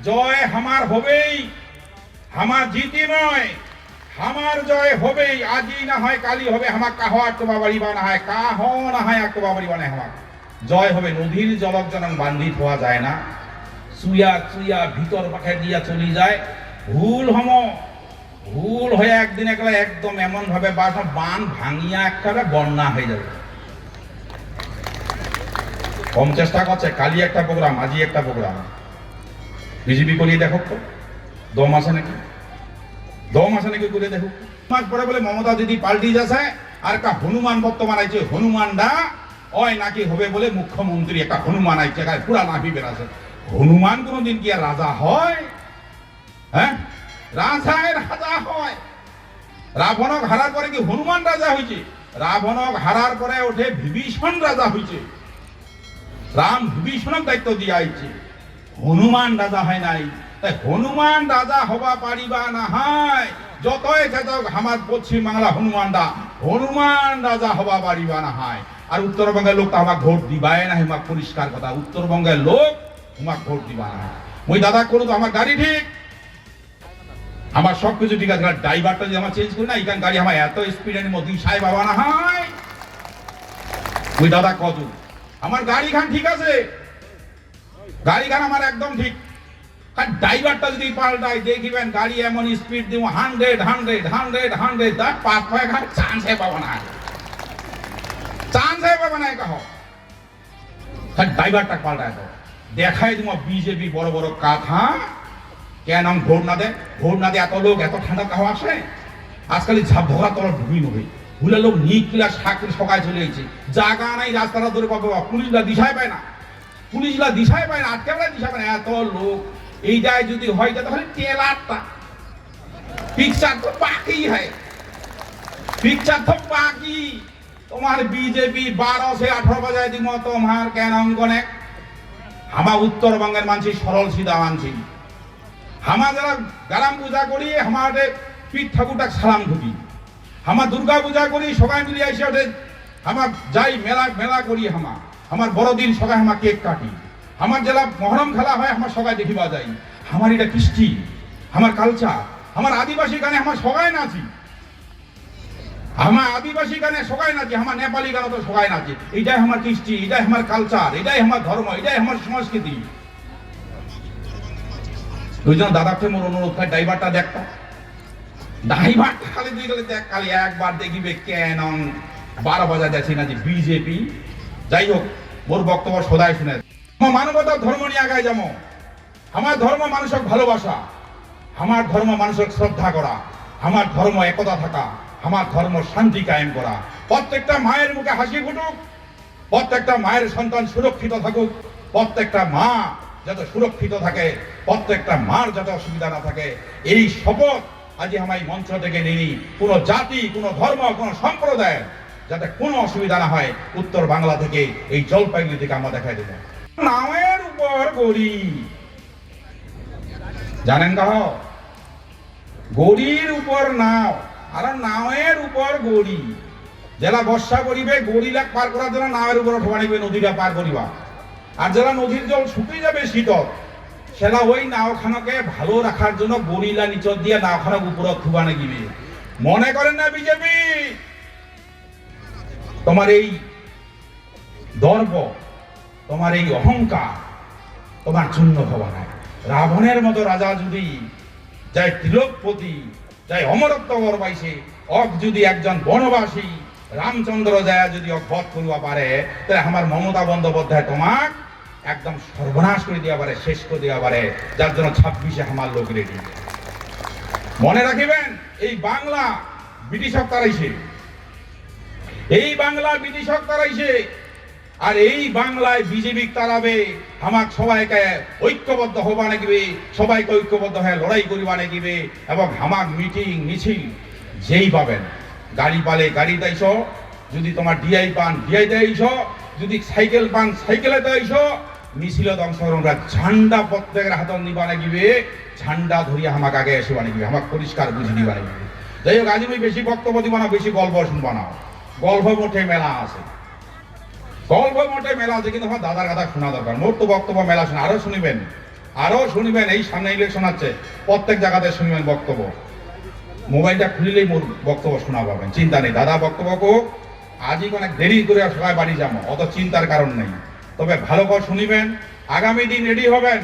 জয় আমার হবেই, আমার জিতি নয়, আমার জয় হবেই। আজই না হয় কালি হবে, আমার কাহ আটকবা বাড়িবা না হয়, কাহ না হয় আটকবা বাড়িবা না আমার জয় হবে। নদীর জলক যেন বান্ধিত হওয়া যায় না, চুইয়া চুইয়া ভিতর পাখে দিয়া চলি যায়। ভুল হয়ে একদিন একলা একদম এমন ভাবে বান ভাঙিয়া একেবারে বন্যা হয়ে যাবে। কম চেষ্টা করছে, কালি একটা প্রোগ্রাম, আজই একটা প্রোগ্রাম। বিজেপি করিয়ে দেখো তো, দম আছে নাকি, দম আছে নাকি করে দেখো। মাস পরে বলে মমতা দিদি পাল্টি যাচ্ছে, আর একটা হনুমান বর্তমান আইছে, হনুমানটা ওই নাকি হবে বলে মুখ্যমন্ত্রী একটা হনুমান আইছে, পুরা নাভি বেড়াছে। হনুমান কোনদিন কি আর রাজা হয়? হ্যাঁ, রাজায় রাজা হয়। রাবণক হারার পরে কি হনুমান রাজা হয়েছে? রাবণক হারার পরে ওঠে বিভীষণ রাজা হয়েছে। রাম বিভীষণক দায়িত্ব দিয়ে আইছে, হনুমান রাজা হয় নাই। তাই হনুমান রাজা হবা পারিবা না হয়, যতই চেতক আমার পশ্চিম বাংলা হনুমান রাজা হবা পারিবা না হয়। আর উত্তরবঙ্গের লোক তো আমার ভোট দিবাই না, হিমাক পরিষ্কার কথা। উত্তরবঙ্গের লোক তোমাক ভোট দিবা না। ওই দাদা করো তো আমার গাড়ি ঠিক, আমার সবকিছু ঠিক আছে, ড্রাইভারটা যদি আমার চেঞ্জ করি না, এখান গাড়ি আমার এত স্পিডের মধ্যে সাই বাবা না হয়। ওই দাদা কত আমার গাড়ি খান ঠিক আছে, গাড়ি খান আমার একদম ঠিক, আর ড্রাইভারটা যদি পাল্টায় দেখিবেন গাড়ি এমন স্পিড দিব 100 তার পাঁচ পয় খান চান্সে পাবো না, চান্সে পাবো না। কাহ ড্রাইভারটা পাল্টায় তো দেখাই দিব বিজেপি বড় বড় কথা। কেন ভোট না দেয়? ভোট না দিয়ে এত লোক এত ঠান্ডা কাহ আসে। আজকাল ঝাপ ধরা তোরা ঢুকি নবি ভুলে লোক নিকিলা সাকরি সকায় চলে গেছে, জায়গা নাই রাস্তাটা ধরে পাবো, পুলিশরা দিশায় পায় না, পুলিশরা দিশায় পায় না, আটকে বেলা দিশায় পায় না, এত লোক। এইটাই যদি হয় তাহলে টেলারটা পিকচার তো বাকি হয়, পিকচার তো বাকি। তোমার বিজেপি 12 से 18 বাজায় দিব তোমার কেন অঙ্কনে। আমার উত্তরবঙ্গের মানছি সরল সিধা মানছি, আমার যারা গারাম পূজা করি আমাদের পীঠ ঠাকুরটা সালাম ঢুকি, আমার দুর্গা পূজা করি সবাই মিলিয়ে এসে ওঠে, আমার যাই মেলা করি, আমার বড়দিন সবাই আমার কেক কাটি, আমার জেলা মহরম খেলা হয় আমার সবাই দেখিবা যাই। আমার এটা কৃষ্টি, আমার কালচার, আমার আদিবাসী গানে আমার সবাই নাচি, আমার আদিবাসী গানে সবাই নাচি, আমার নেপালি গানে তো সবাই নাচি। এটাই আমার কৃষ্টি, এটাই আমার কালচার, এটাই আমার ধর্ম, এটাই আমার সংস্কৃতি। ওই জন্য দাদাকে মোর অনুরোধ হয় ড্রাইভারটা দেখতো, ড্রাইভারটা খালি দুই গেলে দেখ, খালি একবার দেখিবে কেন 12 বাজায় দেখছি না যে বিজেপি। যাই হোক, মোর বক্তব্য সদাই শুনে মানবতার ধর্ম নিয়ে আগায় যাবো। আমার ধর্ম মানুষের ভালোবাসা, আমার ধর্ম মানুষের শ্রদ্ধা করা, আমার ধর্ম একতা থাকা, আমার ধর্ম শান্তি কায়েম করা। প্রত্যেকটা মায়ের মুখে হাসি ফুটুক, প্রত্যেকটা মায়ের সন্তান সুরক্ষিত থাকুক, প্রত্যেকটা মা যাতে সুরক্ষিত থাকে, প্রত্যেকটা মার যাতে অসুবিধা না থাকে। এই শপথ আজ আমি মঞ্চ থেকে নিই, কোনো জাতি, কোনো ধর্ম, কোনো সম্প্রদায় যাতে কোনো অসুবিধা না হয়। উত্তর বাংলা থেকে এই জলপাইগুড়ি থেকে আমরা দেখাই দেব। নাওয়ের উপর গড়ি, জানেন কাহ? গড়ির উপর নাও আর নাওয়ের উপর গড়ি। যারা বর্ষা করিবে গড়িলা পার করার জন্য নাওয়ের উপর ঠোয়া নিবে, নদীটা পার করিবা। আর যারা নদীর জল শুকিয়ে যাবে শীতল, সেটা ওই নাওখানকে ভালো রাখার জন্য গড়িলা নিচর দিয়ে নাওখানক উপর থুবা নেগিবে। মনে করেন না বিজেপি তোমার এই দর্প, তোমার এই অহংকার তোমার চূর্ণ হওয়া নাই। রাবণের মতো রাজা যদি যাই তিলকপতি, যাই অমরত্ব বর পাইছে, অক যদি একজন বনবাসী রামচন্দ্র যায় যদি অবধ করিবা পারে, তাহলে আমার মমতা বন্দ্যোপাধ্যায় তোমাক একদম সর্বনাশ করে দেওয়া পারে, শেষ করে দেওয়া পারে। যার জন্য 26-এ আমার লোক রেডি। মনে রাখিবেন, এই বাংলা ব্রিটিশক তারাইছে, এই বাংলা ব্রিটিশক তারাইছে, আর এই বাংলায় বিজেপি তারাবে। আমাক সবাইকে ঐক্যবদ্ধ হবা নাগিবে, সবাইকে ঐক্যবদ্ধ হয়ে লড়াই করিবা নাগিবে। এবং আমার মিটিং মিছিল যেই পাবেন, গাড়ি পালে গাড়ি দাইছ, যদি তোমার ডিআই পান ডিআই দাইছ, যদি সাইকেল পান সাইকেলে দাইছ, মিছিলত অংশগ্রহণ করা। ঝান্ডা প্রত্যেকের হাতত নিবা নাগিবে, ঝান্ডা ধরিয়া আমাকে আগে এসে নাগিবে, আমাকে পরিষ্কার বুঝি দিবা নাগিবে। যাই হোক, আজ আমি বেশি বক্তব্য দিব না, বেশি গল্প শুনবা না। গল্প মোটে মেলা আছে, গল্প মোটে মেলা আছে, কিন্তু আমার দাদার কথা শোনা দরকার। মোট তো বক্তব্য মেলা শুনে, আরো শুনিবেন আরো শুনবেন, এই সামনে ইলেকশন আছে, প্রত্যেক জায়গাতে শুনবেন বক্তব্য। মোবাইলটা খুলিলেই মোর বক্তব্য শোনা পাবেন, চিন্তা নেই। দাদা বক্তব্য কোক, আজই অনেক দেরি করে সবাই বাড়ি যাবো, অত চিন্তার কারণ নেই। তবে ভালো করে শুনিবেন, আগামী দিন রেডি হবেন।